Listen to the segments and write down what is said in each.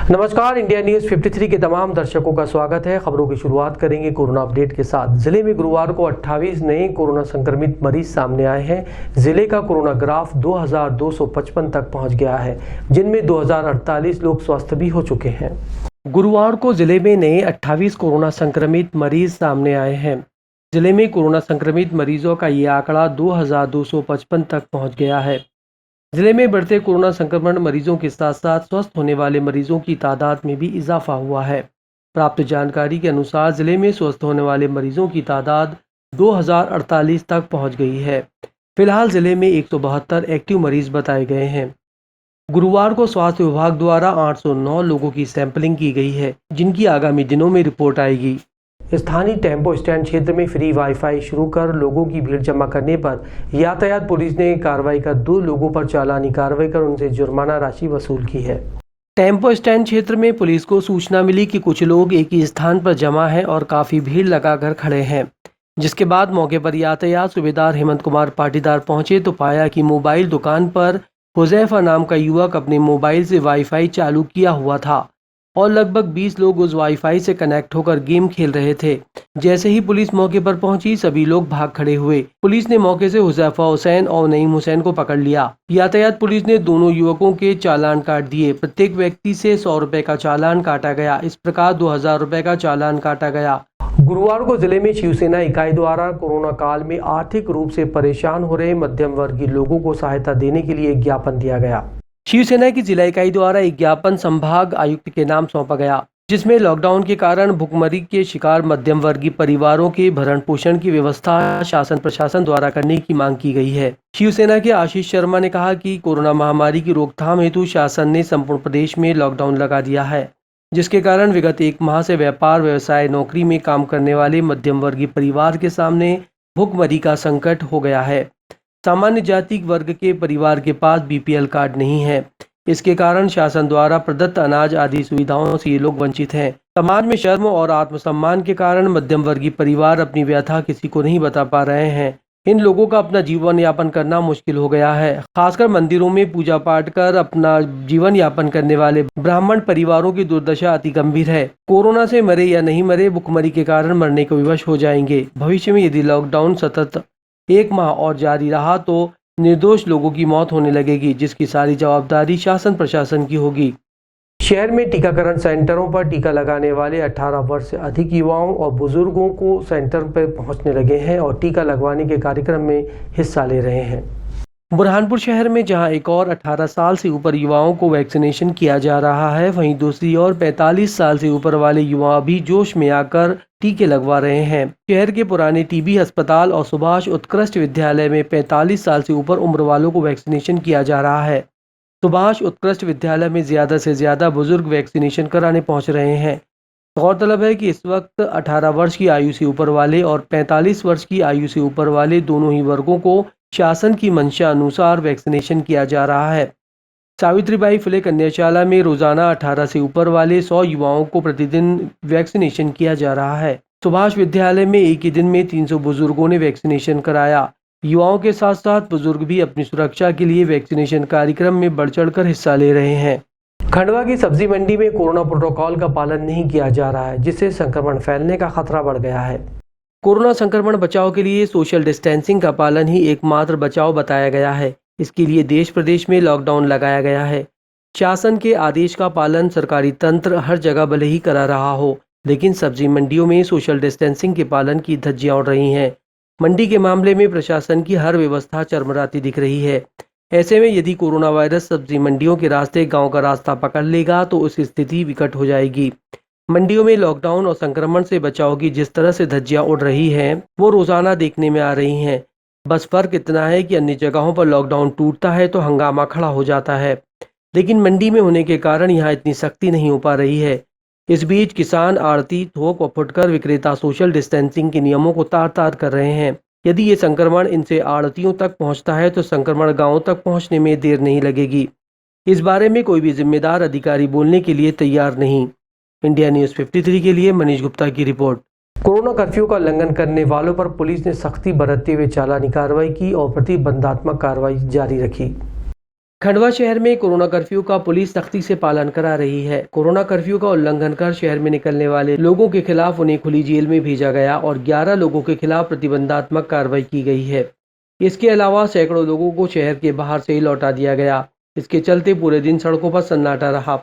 नमस्कार, India news 53 के तमाम दर्शकों का स्वागत है। खबरों की शुरुआत करेंगे कोरोना अपडेट के साथ। जिले में गुरुवार को 28 नए कोरोना संक्रमित मरीज सामने आए हैं। जिले का कोरोना ग्राफ 2255 तक पहुंच गया है, जिनमें 2048 लोग स्वस्थ भी हो चुके हैं। गुरुवार को जिले में नए 28 कोरोना संक्रमित मरीज सामने आए हैं। जिले में कोरोना संक्रमित मरीजों का ये आंकड़ा 2255 तक पहुँच गया है। जिले में बढ़ते कोरोना संक्रमण मरीजों के साथ साथ स्वस्थ होने वाले मरीजों की तादाद में भी इजाफा हुआ है। प्राप्त जानकारी के अनुसार जिले में स्वस्थ होने वाले मरीजों की तादाद 2048 तक पहुंच गई है। फिलहाल जिले में 172 एक्टिव मरीज बताए गए हैं। गुरुवार को स्वास्थ्य विभाग द्वारा 809 लोगों की सैंपलिंग की गई है, जिनकी आगामी दिनों में रिपोर्ट आएगी। स्थानीय टेम्पो स्टैंड क्षेत्र में फ्री वाईफाई शुरू कर लोगों की भीड़ जमा करने पर यातायात पुलिस ने कार्रवाई कर 2 लोगों पर चालानी कार्रवाई कर उनसे जुर्माना राशि वसूल की है। टेम्पो स्टैंड क्षेत्र में पुलिस को सूचना मिली कि कुछ लोग एक ही स्थान पर जमा हैं और काफी भीड़ लगाकर खड़े हैं, जिसके बाद मौके पर यातायात सूबेदार हेमंत कुमार पाटीदार पहुंचे तो पाया कि मोबाइल दुकान पर हुजैफा नाम का युवक अपने मोबाइल से वाईफाई चालू किया हुआ था और लगभग 20 लोग उस वाईफाई से कनेक्ट होकर गेम खेल रहे थे। जैसे ही पुलिस मौके पर पहुंची, सभी लोग भाग खड़े हुए। पुलिस ने मौके से हुजैफा हुसैन और नईम हुसैन को पकड़ लिया। यातायात पुलिस ने दोनों युवकों के चालान काट दिए। प्रत्येक व्यक्ति से 100 रुपए का चालान काटा गया। इस प्रकार 2000 रुपए का चालान काटा गया। गुरुवार को जिले में शिवसेना इकाई द्वारा कोरोना काल में आर्थिक रूप से परेशान हो रहे मध्यम वर्गीय लोगों को सहायता देने के लिए एक ज्ञापन दिया गया। शिवसेना की जिला इकाई द्वारा एक ज्ञापन संभाग आयुक्त के नाम सौंपा गया, जिसमें लॉकडाउन के कारण भुखमरी के शिकार मध्यम वर्गीय परिवारों के भरण पोषण की व्यवस्था शासन प्रशासन द्वारा करने की मांग की गई है। शिवसेना के आशीष शर्मा ने कहा कि कोरोना महामारी की रोकथाम हेतु शासन ने संपूर्ण प्रदेश में लॉकडाउन लगा दिया है, जिसके कारण विगत 1 माह से व्यापार व्यवसाय नौकरी में काम करने वाले मध्यम वर्गीय परिवार के सामने भुखमरी का संकट हो गया है। सामान्य जाति वर्ग के परिवार के पास बीपीएल कार्ड नहीं है। इसके कारण शासन द्वारा प्रदत्त अनाज आदि सुविधाओं से ये लोग वंचित हैं। समाज में शर्म और आत्मसम्मान के कारण मध्यम वर्गीय परिवार अपनी व्यथा किसी को नहीं बता पा रहे हैं। इन लोगों का अपना जीवन यापन करना मुश्किल हो गया है। खासकर मंदिरों में पूजा पाठ कर अपना जीवन यापन करने वाले ब्राह्मण परिवारों की दुर्दशा अति गंभीर है। कोरोना से मरे या नहीं मरे, भुखमरी के कारण मरने को विवश हो जाएंगे। भविष्य में यदि लॉकडाउन सतत 1 माह और जारी रहा तो निर्दोष लोगों की मौत होने लगेगी, जिसकी सारी जवाबदारी शासन प्रशासन की होगी। शहर में टीकाकरण सेंटरों पर टीका लगाने वाले 18 वर्ष से अधिक युवाओं और बुजुर्गों को सेंटर पर पहुंचने लगे हैं और टीका लगवाने के कार्यक्रम में हिस्सा ले रहे हैं। बुरहानपुर शहर में जहां एक और 18 साल से ऊपर युवाओं को वैक्सीनेशन किया जा रहा है, वहीं दूसरी ओर 45 साल से ऊपर वाले युवा भी जोश में आकर टीके लगवा रहे हैं। शहर के पुराने टीबी अस्पताल और सुभाष उत्कृष्ट विद्यालय में 45 साल से ऊपर उम्र वालों को वैक्सीनेशन किया जा रहा है। सुभाष उत्कृष्ट विद्यालय में ज्यादा से ज्यादा बुजुर्ग वैक्सीनेशन कराने पहुंच रहे हैं। गौरतलब है कि इस वक्त 18 वर्ष की आयु से ऊपर वाले और 45 वर्ष की आयु से ऊपर वाले दोनों ही वर्गों को शासन की मंशा अनुसार वैक्सीनेशन किया जा रहा है। सावित्रीबाई फुले कन्याशाला में रोजाना 18 से ऊपर वाले 100 युवाओं को प्रतिदिन वैक्सीनेशन किया जा रहा है। सुभाष विद्यालय में एक ही दिन में 300 बुजुर्गों ने वैक्सीनेशन कराया। युवाओं के साथ साथ बुजुर्ग भी अपनी सुरक्षा के लिए वैक्सीनेशन कार्यक्रम में बढ़ चढ़कर हिस्सा ले रहे हैं। खंडवा की सब्जी मंडी में कोरोना प्रोटोकॉल का पालन नहीं किया जा रहा है, जिससे संक्रमण फैलने का खतरा बढ़ गया है। कोरोना संक्रमण बचाव के लिए सोशल डिस्टेंसिंग का पालन ही एकमात्र बचाव बताया गया है। इसके लिए देश प्रदेश में लॉकडाउन लगाया गया है। शासन के आदेश का पालन सरकारी तंत्र हर जगह भले ही करा रहा हो, लेकिन सब्जी मंडियों में सोशल डिस्टेंसिंग के पालन की धज्जियां उड़ रही हैं। मंडी के मामले में प्रशासन की हर व्यवस्था चरमराती दिख रही है। ऐसे में यदि कोरोना वायरस सब्जी मंडियों के रास्ते गांव का रास्ता पकड़ लेगा तो उस स्थिति विकट हो जाएगी। मंडियों में लॉकडाउन और संक्रमण से बचाव की जिस तरह से धज्जियां उड़ रही हैं, वो रोजाना देखने में आ रही हैं। बस फर्क इतना है कि अन्य जगहों पर लॉकडाउन टूटता है तो हंगामा खड़ा हो जाता है, लेकिन मंडी में होने के कारण यहाँ इतनी सख्ती नहीं हो पा रही है। इस बीच किसान, आड़ती, थोक व फुटकर विक्रेता सोशल डिस्टेंसिंग के नियमों को तार तार कर रहे हैं। यदि ये संक्रमण इनसे आड़तियों तक पहुँचता है तो संक्रमण गाँव तक पहुँचने में देर नहीं लगेगी। इस बारे में कोई भी जिम्मेदार अधिकारी बोलने के लिए तैयार नहीं। इंडिया न्यूज 53 के लिए मनीष गुप्ता की रिपोर्ट। कोरोना कर्फ्यू का उल्लंघन करने वालों पर पुलिस ने सख्ती बरतते हुए चालानी कार्रवाई की और प्रतिबंधात्मक कार्रवाई जारी रखी। खंडवा शहर में कोरोना कर्फ्यू का पुलिस सख्ती से पालन करा रही है। कोरोना कर्फ्यू का उल्लंघन कर शहर में निकलने वाले लोगों के खिलाफ उन्हें खुली जेल में भेजा गया और 11 लोगों के खिलाफ प्रतिबंधात्मक कार्रवाई की गई है। इसके अलावा सैकड़ों लोगों को शहर के बाहर से ही लौटा दिया गया। इसके चलते पूरे दिन सड़कों पर सन्नाटा रहा।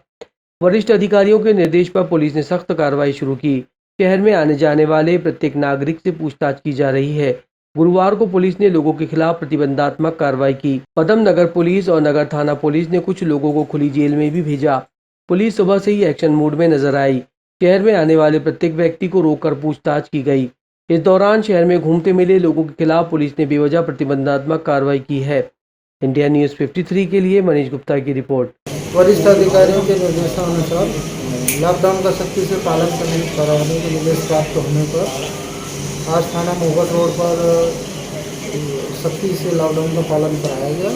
वरिष्ठ अधिकारियों के निर्देश पर पुलिस ने सख्त कार्रवाई शुरू की। शहर में आने जाने वाले प्रत्येक नागरिक से पूछताछ की जा रही है। गुरुवार को पुलिस ने लोगों के खिलाफ प्रतिबंधात्मक कार्रवाई की। पदम नगर पुलिस और नगर थाना पुलिस ने कुछ लोगों को खुली जेल में भी भेजा। पुलिस सुबह से ही एक्शन मोड में नजर आई। शहर में आने वाले प्रत्येक व्यक्ति को रोककर पूछताछ की गई। इस दौरान शहर में घूमते मिले लोगों के खिलाफ पुलिस ने बेवजह प्रतिबंधात्मक कार्रवाई की है। इंडिया न्यूज़ 53 के लिए मनीष गुप्ता की रिपोर्ट। वरिष्ठ अधिकारियों के निर्देशानुसार लॉकडाउन का सख्ती से पालन कराने के निर्देश प्राप्त होने पर आज थाना मोहगढ़ रोड पर सख्ती से लॉकडाउन का पालन कराया गया।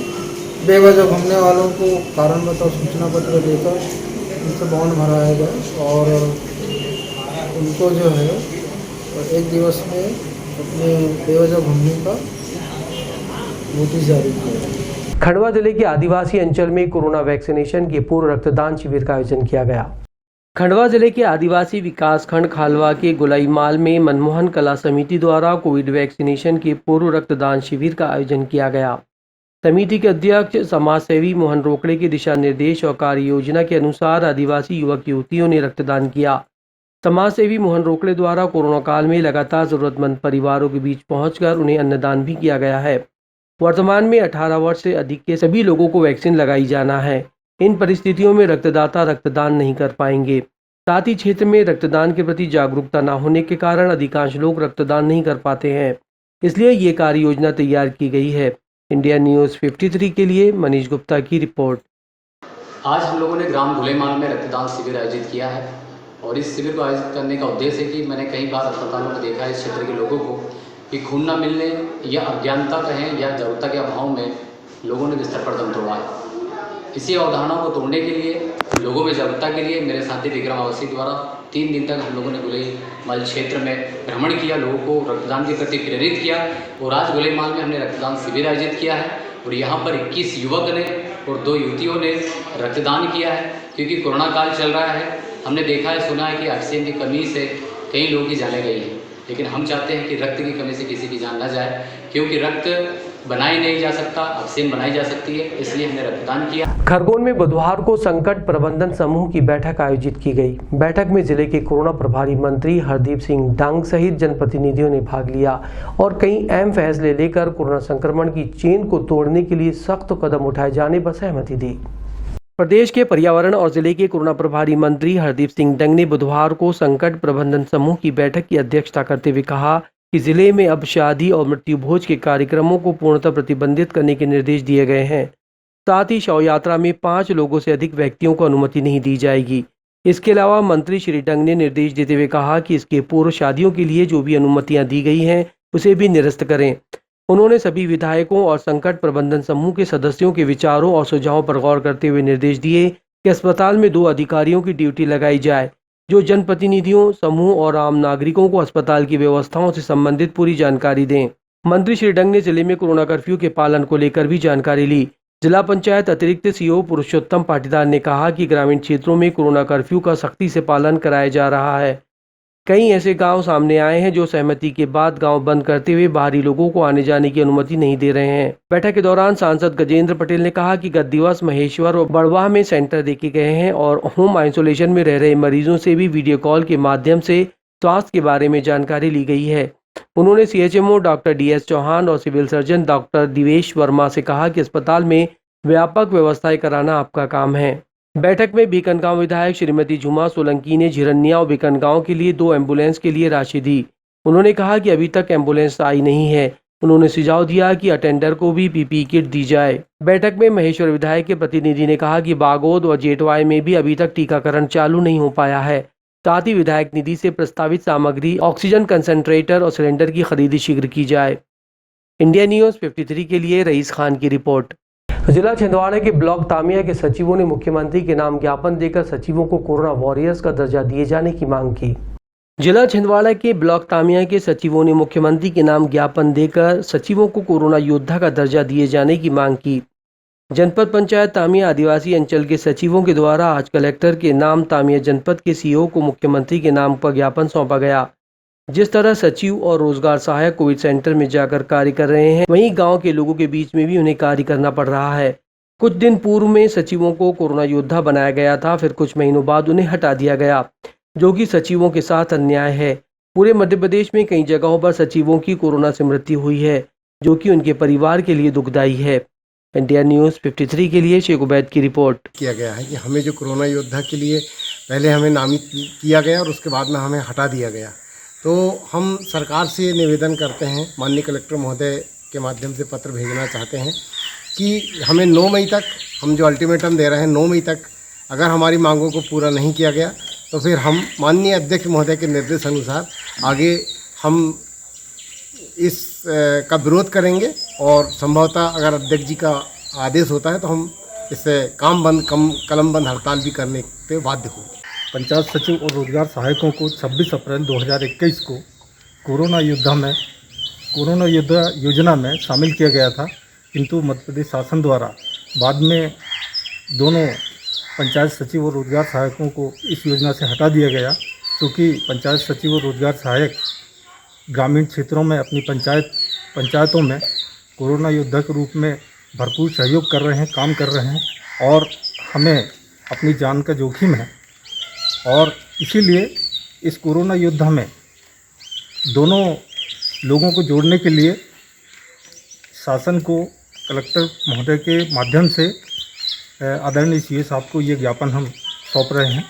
बेवजह घूमने वालों को कारण बताओ सूचना पत्र देकर उनसे बॉन्ड भराया गया और उनको जो है एक दिवस में अपने बेवजह घूमने का नोटिस जारी किया। खंडवा जिले के आदिवासी अंचल में कोरोना वैक्सीनेशन के पूर्व रक्तदान शिविर का आयोजन किया गया। खंडवा जिले के आदिवासी विकास खंड खालवा के गुलाईमाल में मनमोहन कला समिति द्वारा कोविड वैक्सीनेशन के पूर्व रक्तदान शिविर का आयोजन किया गया। समिति के अध्यक्ष समाज सेवी मोहन रोकड़े के दिशा निर्देश और कार्य योजना के अनुसार आदिवासी युवक युवतियों ने रक्तदान किया। समाज सेवी मोहन रोकड़े द्वारा कोरोना काल में लगातार जरूरतमंद परिवारों के बीच पहुंचकर उन्हें अन्नदान भी किया गया है। वर्तमान में 18 वर्ष से अधिक के सभी लोगों को वैक्सीन लगाई जाना है। इन परिस्थितियों में रक्तदाता रक्तदान नहीं कर पाएंगे। साथ ही क्षेत्र में रक्तदान के प्रति जागरूकता न होने के कारण अधिकांश लोग रक्तदान नहीं कर पाते हैं। इसलिए ये कार्य योजना तैयार की गई है। इंडिया न्यूज़ 53 के लिए मनीष गुप्ता की रिपोर्ट। आज हम लोगों ने ग्राम गुलेमाल में रक्तदान शिविर आयोजित किया है और इस शिविर को आयोजित करने का उद्देश्य है कि मैंने कई बार अस्पतालों में देखा है इस क्षेत्र के लोगों को कि खून न मिलने या अज्ञानता कहें या जागरूकता के अभाव में लोगों ने बिस्तर पर दम तोड़ा है। इसी अवधारणा को तोड़ने के लिए, लोगों में जागरूकता के लिए मेरे साथी विक्रम अवस्थी द्वारा 3 दिन तक हम लोगों ने गुलेमाल क्षेत्र में भ्रमण किया, लोगों को रक्तदान के प्रति प्रेरित किया और आज गुलेमाल में हमने रक्तदान शिविर आयोजित किया है और यहाँ पर 21 युवक ने और 2 युवतियों ने रक्तदान किया है। क्योंकि कोरोना काल चल रहा है, हमने देखा है, सुना है कि ऑक्सीजन की कमी से कई लोगों की जानें गई हैं, लेकिन हम चाहते हैं कि रक्त की कमी से किसी की जान न जाए, क्योंकि रक्त बनाई नहीं जा सकता, ऑक्सीजन बनाई जा सकती है, इसलिए हमने रक्तदान किया। खरगोन में बुधवार को संकट प्रबंधन समूह की बैठक आयोजित की गई। बैठक में जिले के कोरोना प्रभारी मंत्री हरदीप सिंह डंग सहित जनप्रतिनिधियों ने भाग लिया और कई अहम फैसले लेकर कोरोना संक्रमण की चेन को तोड़ने के लिए सख्त कदम उठाए जाने पर सहमति दी। प्रदेश के पर्यावरण और जिले के कोरोना प्रभारी मंत्री हरदीप सिंह डंग ने बुधवार को संकट प्रबंधन समूह की बैठक की अध्यक्षता करते हुए कहा कि जिले में अब शादी और मृत्यु भोज के कार्यक्रमों को पूर्णतः प्रतिबंधित करने के निर्देश दिए गए हैं। साथ ही शव यात्रा में 5 लोगों से अधिक व्यक्तियों को अनुमति नहीं दी जाएगी। इसके अलावा मंत्री श्री डंग ने निर्देश देते हुए कहा कि इसके पूर्व शादियों के लिए जो भी अनुमतियां दी गई हैं उसे भी निरस्त करें। उन्होंने सभी विधायकों और संकट प्रबंधन समूह के सदस्यों के विचारों और सुझावों पर गौर करते हुए निर्देश दिए कि अस्पताल में 2 अधिकारियों की ड्यूटी लगाई जाए जो जनप्रतिनिधियों, समूह और आम नागरिकों को अस्पताल की व्यवस्थाओं से संबंधित पूरी जानकारी दें। मंत्री श्री डंग ने जिले में कोरोना कर्फ्यू के पालन को लेकर भी जानकारी ली। जिला पंचायत अतिरिक्त सीओ पुरुषोत्तम पाटीदार ने कहा कि ग्रामीण क्षेत्रों में कोरोना कर्फ्यू का सख्ती से पालन कराया जा रहा है। कई ऐसे गांव सामने आए हैं जो सहमति के बाद गांव बंद करते हुए बाहरी लोगों को आने जाने की अनुमति नहीं दे रहे हैं। बैठक के दौरान सांसद गजेंद्र पटेल ने कहा कि गत दिवस महेश्वर और बड़वाह में सेंटर देखे गए हैं और होम आइसोलेशन में रह रहे मरीजों से भी वीडियो कॉल के माध्यम से स्वास्थ्य के बारे में जानकारी ली गई है। उन्होंने CHMO डॉक्टर DS चौहान और civil surgeon doctor Divesh Verma से कहा कि अस्पताल में व्यापक व्यवस्थाएं कराना आपका काम है। बैठक में बीकनगांव विधायक श्रीमती झुमा सोलंकी ने झिरनिया और बीकनगांव के लिए 2 एम्बुलेंस के लिए राशि दी। उन्होंने कहा कि अभी तक एम्बुलेंस आई नहीं है। उन्होंने सुझाव दिया कि अटेंडर को भी PPE किट दी जाए। बैठक में महेश्वर विधायक के प्रतिनिधि ने कहा कि बागोद और जेटवाय में भी अभी तक टीकाकरण चालू नहीं हो पाया है। साथ ही विधायक निधि से प्रस्तावित सामग्री, ऑक्सीजन कंसंट्रेटर और सिलेंडर की खरीदी शीघ्र की जाए। इंडिया न्यूज़ 53 के लिए रईस खान की रिपोर्ट। जिला छिंदवाड़ा के ब्लॉक तामिया के सचिवों ने मुख्यमंत्री के नाम ज्ञापन देकर सचिवों को कोरोना वॉरियर्स का दर्जा दिए जाने की मांग की। जिला छिंदवाड़ा के ब्लॉक तामिया के सचिवों ने मुख्यमंत्री के नाम ज्ञापन देकर सचिवों को कोरोना योद्धा का दर्जा दिए जाने की मांग की। जनपद पंचायत तामिया आदिवासी अंचल के सचिवों के द्वारा आज कलेक्टर के नाम तामिया जनपद के सीईओ को मुख्यमंत्री के नाम पर ज्ञापन सौंपा गया। जिस तरह सचिव और रोजगार सहायक कोविड सेंटर में जाकर कार्य कर रहे हैं, वहीं गांव के लोगों के बीच में भी उन्हें कार्य करना पड़ रहा है। कुछ दिन पूर्व में सचिवों को कोरोना योद्धा बनाया गया था, फिर कुछ महीनों बाद उन्हें हटा दिया गया, जो कि सचिवों के साथ अन्याय है। पूरे मध्य प्रदेश में कई जगहों पर सचिवों की कोरोना से मृत्यु हुई है, जो कि उनके परिवार के लिए दुखदायी है। इंडिया न्यूज़ 53 के लिए शेख उबैद की रिपोर्ट। किया गया है कि हमें जो कोरोना योद्धा के लिए पहले हमें नामित किया गया और उसके बाद में हमें हटा दिया गया। तो हम सरकार से निवेदन करते हैं, माननीय कलेक्टर महोदय के माध्यम से पत्र भेजना चाहते हैं कि हमें 9 मई तक, हम जो अल्टीमेटम दे रहे हैं 9 मई तक, अगर हमारी मांगों को पूरा नहीं किया गया तो फिर हम माननीय अध्यक्ष महोदय के निर्देश अनुसार आगे हम इस का विरोध करेंगे और संभवतः अगर अध्यक्ष जी का आदेश होता है तो हम इससे कलम बंद हड़ताल भी करने पे बाध्य होंगे। पंचायत सचिव और रोजगार सहायकों को 26 अप्रैल 2021 को कोरोना योद्धा योजना में शामिल किया गया था, किंतु मध्य प्रदेश शासन द्वारा बाद में दोनों पंचायत सचिव और रोजगार सहायकों को इस योजना से हटा दिया गया, क्योंकि पंचायत सचिव और रोजगार सहायक ग्रामीण क्षेत्रों में अपनी पंचायतों में कोरोना योद्धा के रूप में भरपूर सहयोग कर रहे हैं, काम कर रहे हैं और हमें अपनी जान का जोखिम है। और इसीलिए इस कोरोना योद्धा में दोनों लोगों को जोड़ने के लिए शासन को कलेक्टर महोदय के माध्यम से आदरणीय सीए साहब को ये ज्ञापन हम सौंप रहे हैं।